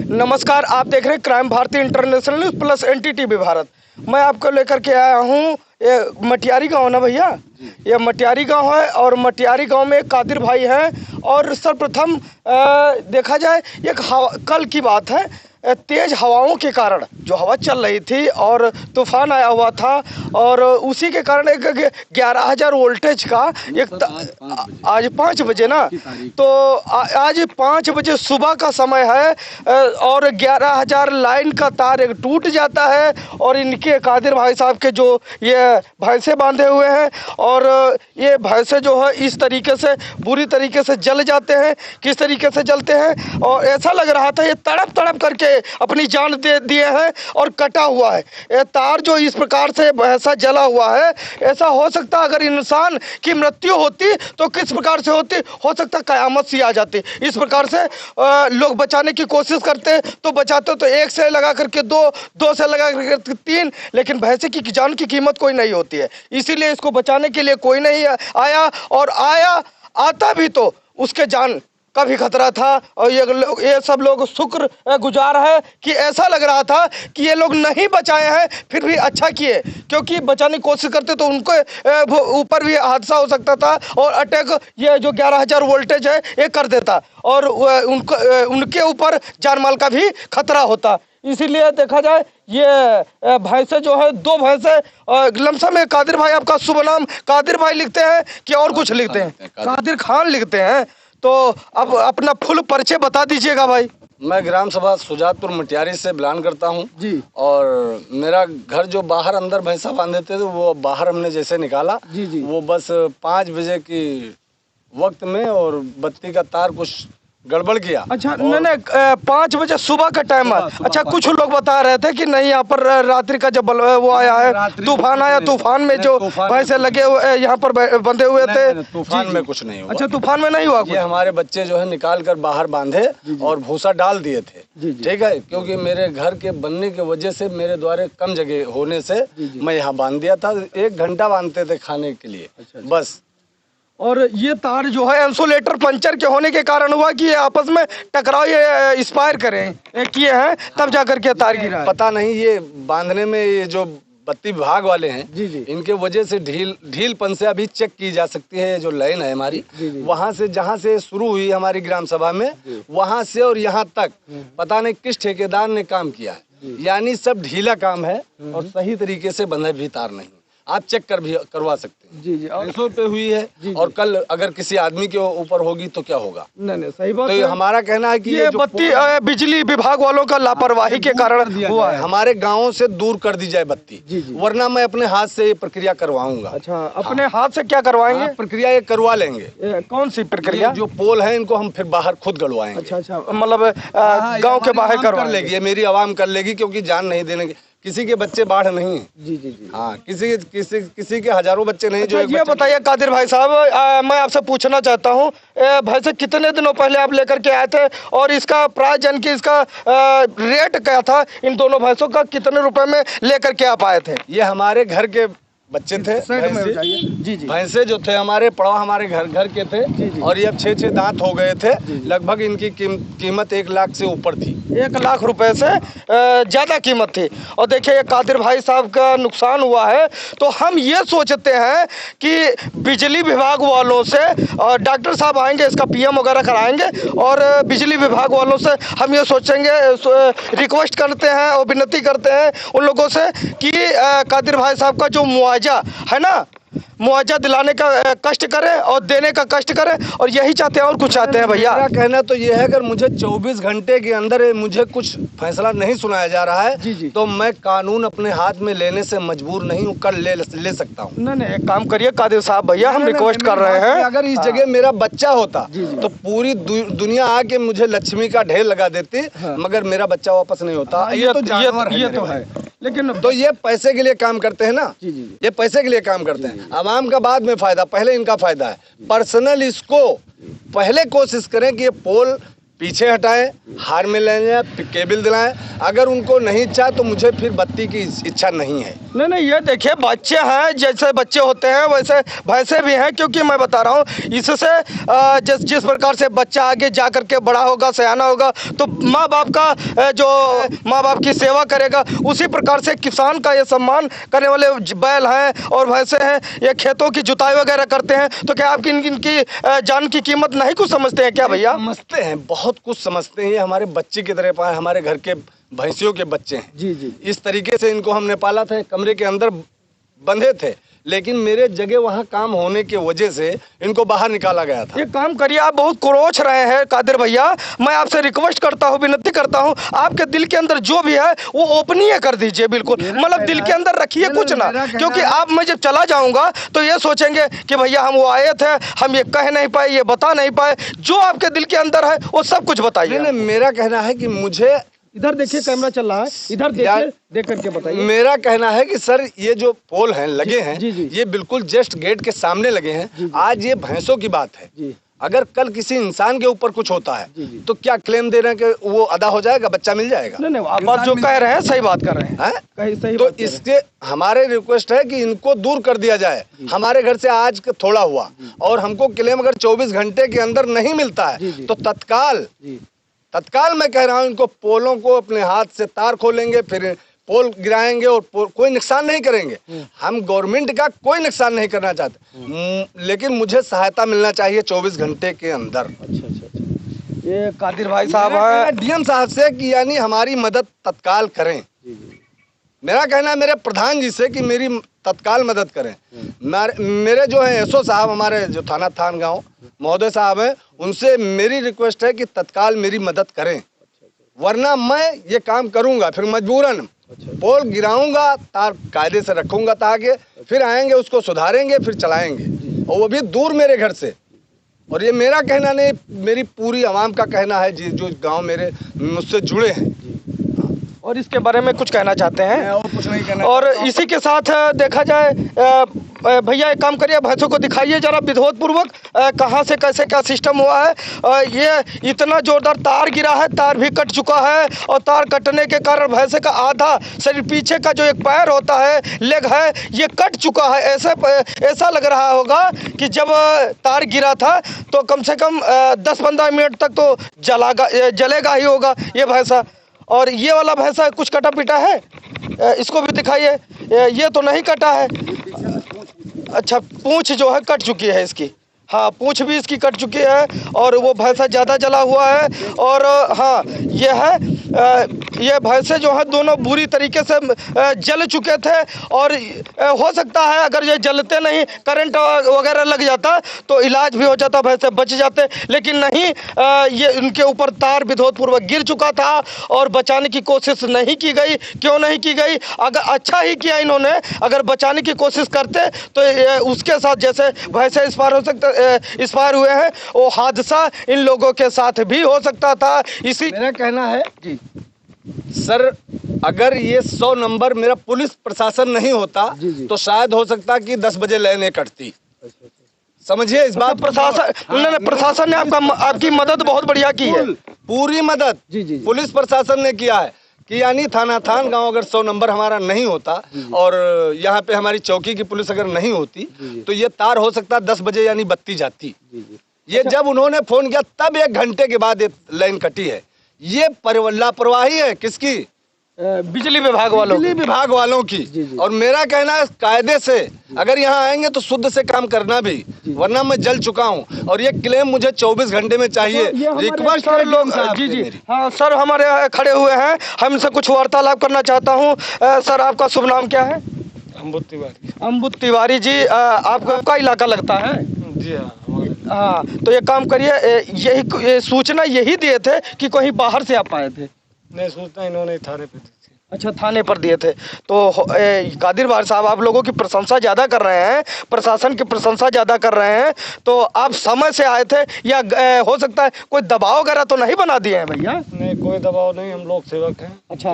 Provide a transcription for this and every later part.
नमस्कार, आप देख रहे हैं crime Bharti international news plus NTTV Bharat. मैं आपको लेकर के आया हूँ ये मटियारी गांव ना भैया, ये मटियारी गांव है और मटियारी गांव में कादिर भाई हैं। और सर्वप्रथम देखा जाए एक कल की बात है, तेज हवाओं के कारण जो हवा चल रही थी और तूफान आया हुआ था और उसी के कारण एक 11,000 वोल्टेज का एक आज 5 बजे ना, तो आज 5 बजे सुबह का समय है और 11,000 लाइन का तार एक टूट जाता है और इनके कादिर भाई साहब के जो ये भैंसे बांधे हुए हैं और ये भैंसे जो है इस तरीके से बुरी तरीके से जल जाते हैं। किस तरीके से जलते हैं और ऐसा लग रहा था ये तड़प तड़प करके अपनी जान दे दिए हैं और कटा हुआ है ये तार जो इस प्रकार से भैंसा जला हुआ है। ऐसा हो सकता अगर इंसान की मृत्यु होती तो किस प्रकार से होती, हो सकता कयामत सी आ जाती। इस प्रकार से लोग बचाने की कोशिश करते तो बचाते तो एक से लगा करके दो से लगा करके 3, लेकिन भैंसे की जान की कीमत कोई नहीं होती है, इसीलिए इसको बचाने के लिए कोई नहीं आया और आता भी तो उसके जान का भी खतरा था। और ये सब लोग शुक्र गुजार है कि ऐसा लग रहा था कि ये लोग नहीं बचाए हैं, फिर भी अच्छा किए, क्योंकि बचाने की कोशिश करते तो उनके ऊपर भी हादसा हो सकता था और अटैक ये जो 11,000 वोल्टेज है ये कर देता और उनके ऊपर जान माल का भी खतरा होता। इसीलिए देखा जाए ये भैंसे जो है 2 भैंसे लमसम में कादिर भाई, आपका शुभ नाम कादिर भाई लिखते हैं कि और कुछ लिखते हैं? कादिर खान लिखते हैं। तो अब अपना फुल परिचय बता दीजिएगा भाई। मैं ग्राम सभा सुजातपुर मटियारी से बिलोंग करता हूं जी। और मेरा घर जो बाहर अंदर भैंसा बांधे थे तो वो बाहर हमने जैसे निकाला जी जी। वो बस 5 बजे की वक्त में और बत्ती का तार कुछ गड़बड़ किया। अच्छा, नहीं 5 बजे सुबह का टाइम है। अच्छा, कुछ लोग बता रहे थे कि नहीं यहाँ पर रात्रि का जब वो आया है तूफान आया, तूफान में जो भैंसे लगे हुए यहाँ पर बंधे हुए थे, तूफान में कुछ नहीं हुआ। अच्छा, तूफान में नहीं हुआ। ये हमारे बच्चे जो है निकाल कर बाहर बांधे और भूसा डाल दिए थे, ठीक है, क्योंकि मेरे घर के बनने की वजह से मेरे द्वारे कम जगह होने से मैं यहाँ बांध दिया था। 1 घंटा बांधते थे खाने के लिए बस। और ये तार जो है इंसुलेटर पंचर के होने के कारण हुआ कि ये आपस में टकराव ये एक्सपायर करें किए हैं तब जाकर के तार गिरा। पता नहीं ये बांधने में ये जो बत्ती विभाग वाले हैं जी। इनके वजह से ढीलपन से अभी चेक की जा सकती है। जो लाइन है हमारी वहां से जहां से शुरू हुई हमारी ग्राम सभा में वहां से और यहाँ तक पता नहीं किस ठेकेदार ने काम किया है, यानी सब ढीला काम है और सही तरीके से बंधे भी तार नहीं। आप चेक कर भी करवा सकते हैं। जी। पैसों पे हुई है और कल अगर किसी आदमी के ऊपर होगी तो क्या होगा? नहीं सही बात तो है। हमारा कहना है कि ये बत्ती बिजली विभाग वालों का लापरवाही के कारण हुआ है। हमारे गाँव से दूर कर दी जाए बत्ती, वरना मैं अपने हाथ से ये प्रक्रिया करवाऊंगा। अच्छा, अपने हाथ से क्या करवाएंगे? प्रक्रिया ये करवा लेंगे। कौन सी प्रक्रिया? जो पोल है इनको हम फिर बाहर खुद गड़वाएंगे। अच्छा, मतलब गाँव के बाहर करवा लेगी, मेरी आवाम कर लेगी, क्योंकि जान नहीं देने की। किसी के बच्चे बाढ़ नहीं है। जी। हाँ, किसी के हजारों बच्चे नहीं। जो ये बताइए कादिर भाई साहब, मैं आपसे पूछना चाहता हूँ, भैंसे कितने दिनों पहले आप लेकर के आए थे और इसका प्राइस यानी कि इसका रेट क्या था? इन दोनों भैंसों का कितने रुपए में लेकर के आप आए थे? ये हमारे घर के बच्चे थे। जी। भैंसे जो थे हमारे पड़वा हमारे घर के थे और ये अब 6 दांत हो गए थे। लगभग इनकी कीमत 1 लाख से ऊपर थी। 1 लाख रुपए से ज्यादा कीमत थी। और देखिए ये कादिर भाई साहब का नुकसान हुआ है, तो हम ये सोचते हैं कि बिजली विभाग वालों से और डॉक्टर साहब आएंगे, इसका PM वगैरह कराएंगे और बिजली विभाग वालों से हम ये सोचेंगे, रिक्वेस्ट करते हैं और विनती करते हैं उन लोगों से कि कादिर भाई साहब का जो मुआवजा है ना, मुआवजा दिलाने का कष्ट करें और देने का कष्ट करें, और यही चाहते हैं और कुछ चाहते हैं भैया। मेरा कहना तो ये है, अगर मुझे 24 घंटे के अंदर मुझे कुछ फैसला नहीं सुनाया जा रहा है तो मैं कानून अपने हाथ में लेने से मजबूर नहीं हूँ, कर ले सकता हूँ। नहीं एक काम करिए कादिर साहब भैया, हम रिक्वेस्ट कर रहे हैं, अगर इस जगह मेरा बच्चा होता तो पूरी दुनिया आके मुझे लक्ष्मी का ढेर लगा देती, मगर मेरा बच्चा वापस नहीं होता। ये तो है, लेकिन तो ये पैसे के लिए काम करते हैं ना, ये पैसे के लिए काम करते हैं। आवाम का बाद में फायदा, पहले इनका फायदा है। पर्सनल इसको पहले कोशिश करें कि ये पोल पीछे हटाएं, हार में ले जाएं, केबल दिलाएं। अगर उनको नहीं इच्छा तो मुझे फिर बत्ती की इच्छा नहीं है। नहीं, ये देखिए बच्चे हैं, जैसे बच्चे होते हैं वैसे भैंसे भी हैं, क्योंकि मैं बता रहा हूँ इससे जिस प्रकार से बच्चा आगे जा करके बड़ा होगा, सयाना होगा, तो माँ बाप का जो माँ बाप की सेवा करेगा, उसी प्रकार से किसान का ये सम्मान करने वाले बैल हैं और भैंसे हैं, ये खेतों की जुताई वगैरह करते हैं। तो क्या आपकी इनकी जान की कीमत नहीं कुछ समझते हैं क्या भैया? समझते हैं, बहुत कुछ समझते हैं। ये हमारे बच्चे की तरह पाए, हमारे घर के भैंसियों के बच्चे हैं। जी। इस तरीके से इनको हमने पाला था, कमरे के अंदर बंधे थे, लेकिन मेरे जगह वहाँ काम होने की वजह से इनको बाहर निकाला गया था। ये काम करिए, आप बहुत क्रोच रहे हैं कादिर भैया। मैं आपसे रिक्वेस्ट करता हूँ, विनती करता हूँ, आपके दिल के अंदर जो भी है वो ओपनीय कर दीजिए, बिल्कुल मतलब दिल के अंदर रखिए कुछ ना, क्योंकि आप मैं जब चला जाऊंगा तो ये सोचेंगे कि भैया हम वो आए थे, हम ये कह नहीं पाए, ये बता नहीं पाए। जो आपके दिल के अंदर है वो सब कुछ बताइए। नहीं, मेरा कहना है कि मुझे, इधर देखिए कैमरा चल रहा है, इधर देखिए, देख करके बताइए। मेरा कहना है कि सर ये जो पोल हैं लगे हैं, जी। ये बिल्कुल जस्ट गेट के सामने लगे हैं। आज ये भैंसों की बात है जी। अगर कल किसी इंसान के ऊपर कुछ होता है जी। तो क्या क्लेम दे रहे हैं कि वो अदा हो जाएगा, बच्चा मिल जाएगा? नहीं, आप जो कह रहे हैं सही बात कर रहे हैं, कहीं सही तो बात कर रहे हैं। इसके हमारे रिक्वेस्ट है कि इनको दूर कर दिया जाए। हमारे घर से आज थोड़ा हुआ और हमको क्लेम अगर 24 घंटे के अंदर नहीं मिलता है तो तत्काल मैं कह रहा हूँ इनको पोलों को अपने हाथ से तार खोलेंगे, फिर पोल गिराएंगे और कोई नुकसान नहीं करेंगे। हम गवर्नमेंट का कोई नुकसान नहीं करना चाहते, लेकिन मुझे सहायता मिलना चाहिए 24 घंटे के अंदर। अच्छा। ये कादिर भाई साहब हैं डीएम साहब से कि यानी हमारी मदद तत्काल करें। मेरा कहना है मेरे प्रधान जी से कि मेरी तत्काल मदद करें। मेरे जो है एसओ साहब, हमारे जो थान गांव महोदय साहब हैं, उनसे मेरी रिक्वेस्ट है कि तत्काल मेरी मदद करें, वरना मैं ये काम करूंगा, फिर मजबूरन पोल गिराऊंगा, तार कायदे से रखूंगा ताकि फिर आएंगे उसको सुधारेंगे, फिर चलाएंगे, और वो भी दूर मेरे घर से। और ये मेरा कहना नहीं, मेरी पूरी आवाम का कहना है जो गांव मेरे मुझसे जुड़े हैं। और इसके बारे में कुछ कहना चाहते हैं? और कुछ नहीं कहना। और इसी के साथ देखा जाए, भैया एक काम करिए, भैंसों को दिखाइए जरा विधिवत पूर्वक कहाँ से कैसे क्या सिस्टम हुआ है। ये इतना जोरदार तार गिरा है, तार भी कट चुका है, और तार कटने के कारण भैंसे का आधा शरीर, पीछे का जो एक पैर होता है, लेग है, ये कट चुका है। ऐसा लग रहा होगा कि जब तार गिरा था तो कम से कम 10-15 मिनट तक तो जलेगा ही होगा ये भैंसा। और ये वाला भैंसा कुछ कटा पिटा है, इसको भी दिखाइए। ये तो नहीं कटा है। अच्छा, पूंछ जो है कट चुकी है इसकी, हाँ पूंछ भी इसकी कट चुकी है, और वो भैंसा ज़्यादा जला हुआ है। और हाँ ये है, ये भैंसे जो है दोनों बुरी तरीके से जल चुके थे, और हो सकता है अगर ये जलते नहीं, करंट वगैरह लग जाता तो इलाज भी हो जाता, भैंसे बच जाते, लेकिन नहीं, ये उनके ऊपर तार विधिवतपूर्वक गिर चुका था और बचाने की कोशिश नहीं की गई। क्यों नहीं की गई? अगर अच्छा ही किया इन्होंने, अगर बचाने की कोशिश करते तो उसके साथ जैसे भैंसे इस पार हुए हैं, वो हादसा इन लोगों के साथ भी हो सकता था। इसी मेरा कहना है जी सर, अगर ये 100 नंबर मेरा पुलिस प्रशासन नहीं होता तो शायद हो सकता कि 10 बजे लाइनें कटती। समझिए इस बात। प्रशासन ने आपकी मदद बहुत बढ़िया की है, पूरी मदद पुलिस प्रशासन ने किया है कि यानी थान गांव अगर 100 नंबर हमारा नहीं होता और यहाँ पे हमारी चौकी की पुलिस अगर नहीं होती तो ये तार हो सकता 10 बजे यानी बत्ती जाती। ये जब उन्होंने फोन किया तब 1 घंटे के बाद ये लाइन कटी है। ये लापरवाही है किसकी? बिजली विभाग वालों की। और मेरा कहना है कायदे से अगर यहाँ आएंगे तो शुद्ध से काम करना भी, वरना मैं जल चुका हूँ और ये क्लेम मुझे 24 घंटे में चाहिए। रिक्वेस्ट सर लोग हाँ सर हमारे खड़े हुए हैं, हम इनसे कुछ वार्तालाप करना चाहता हूँ। सर आपका शुभ नाम क्या है? अम्बुत तिवारी जी, आपका इलाका लगता है? जी हाँ, तो ये काम करिए, यही सूचना यही दिए थे कि कहीं बाहर से आप आए थे? नहीं, सूचना इन्होंने थाने पे दी थी। अच्छा, थाने पर दिए थे। तो कादिर भाई साहब आप लोगों की प्रशंसा ज़्यादा कर रहे हैं, प्रशासन की प्रशंसा ज़्यादा कर रहे हैं, तो आप समय से आए थे या हो सकता है कोई दबाव वगैरह तो नहीं बना दिए हैं भैया? नहीं, कोई दबाव नहीं, हम लोग सेवक हैं। अच्छा,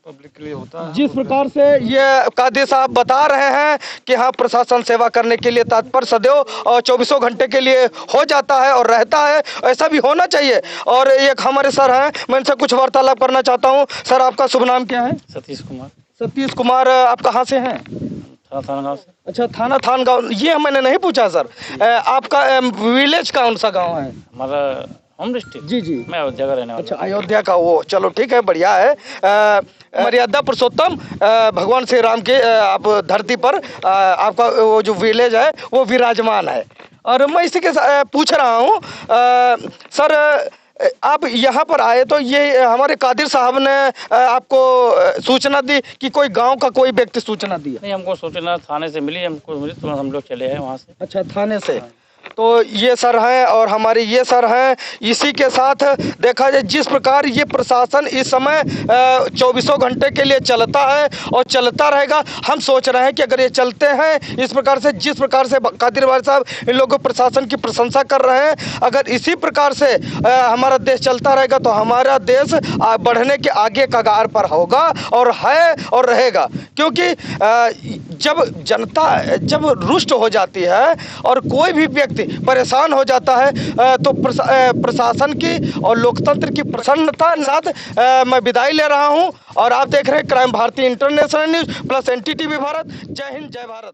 पब्लिक के लिए होता है। जिस प्रकार से ये कादी साहब बता रहे हैं कि हाँ प्रशासन सेवा करने के लिए तत्पर सदैव और 24 घंटे के लिए हो जाता है और रहता है, ऐसा भी होना चाहिए। और एक हमारे सर हैं, मैं इनसे कुछ वार्तालाप करना चाहता हूँ। सर आपका शुभ नाम क्या है? सतीश कुमार। सतीश कुमार, आप कहाँ से हैं? थाना गाँव से। अच्छा, थान गाँव, ये मैंने नहीं पूछा सर। आपका विलेज कौन सा गाँव है? हमारा होम डिस्ट्रिक्ट। जी जी, मैं अयोध्या का रहने वाला। अच्छा अयोध्या का, वो चलो ठीक है, बढ़िया है। मर्यादा पुरुषोत्तम भगवान श्री राम के आप धरती पर आपका वो जो विलेज है वो विराजमान है। और मैं इसी के पूछ रहा हूँ सर, आप यहाँ पर आए तो ये हमारे कादिर साहब ने आपको सूचना दी कि कोई गांव का कोई व्यक्ति सूचना दिया? नहीं, हमको सूचना थाने से मिली, हमको मिली तो हम लोग चले आए वहाँ से। अच्छा, थाने से। तो ये सर हैं और हमारे ये सर हैं। इसी के साथ देखा जाए जिस प्रकार ये प्रशासन इस समय 24 घंटे के लिए चलता है और चलता रहेगा। हम सोच रहे हैं कि अगर ये चलते हैं इस प्रकार से, जिस प्रकार से कादिर भाई साहब इन लोगों को प्रशासन की प्रशंसा कर रहे हैं, अगर इसी प्रकार से हमारा देश चलता रहेगा तो हमारा देश बढ़ने के आगे कगार पर होगा और है और रहेगा। क्योंकि जब जनता जब रुष्ट हो जाती है और कोई भी व्यक्ति परेशान हो जाता है तो प्रशासन की और लोकतंत्र की प्रसन्नता के साथ मैं विदाई ले रहा हूं। और आप देख रहे हैं crime Bharti international news plus NTTV Bharat. जय हिंद, जय भारत।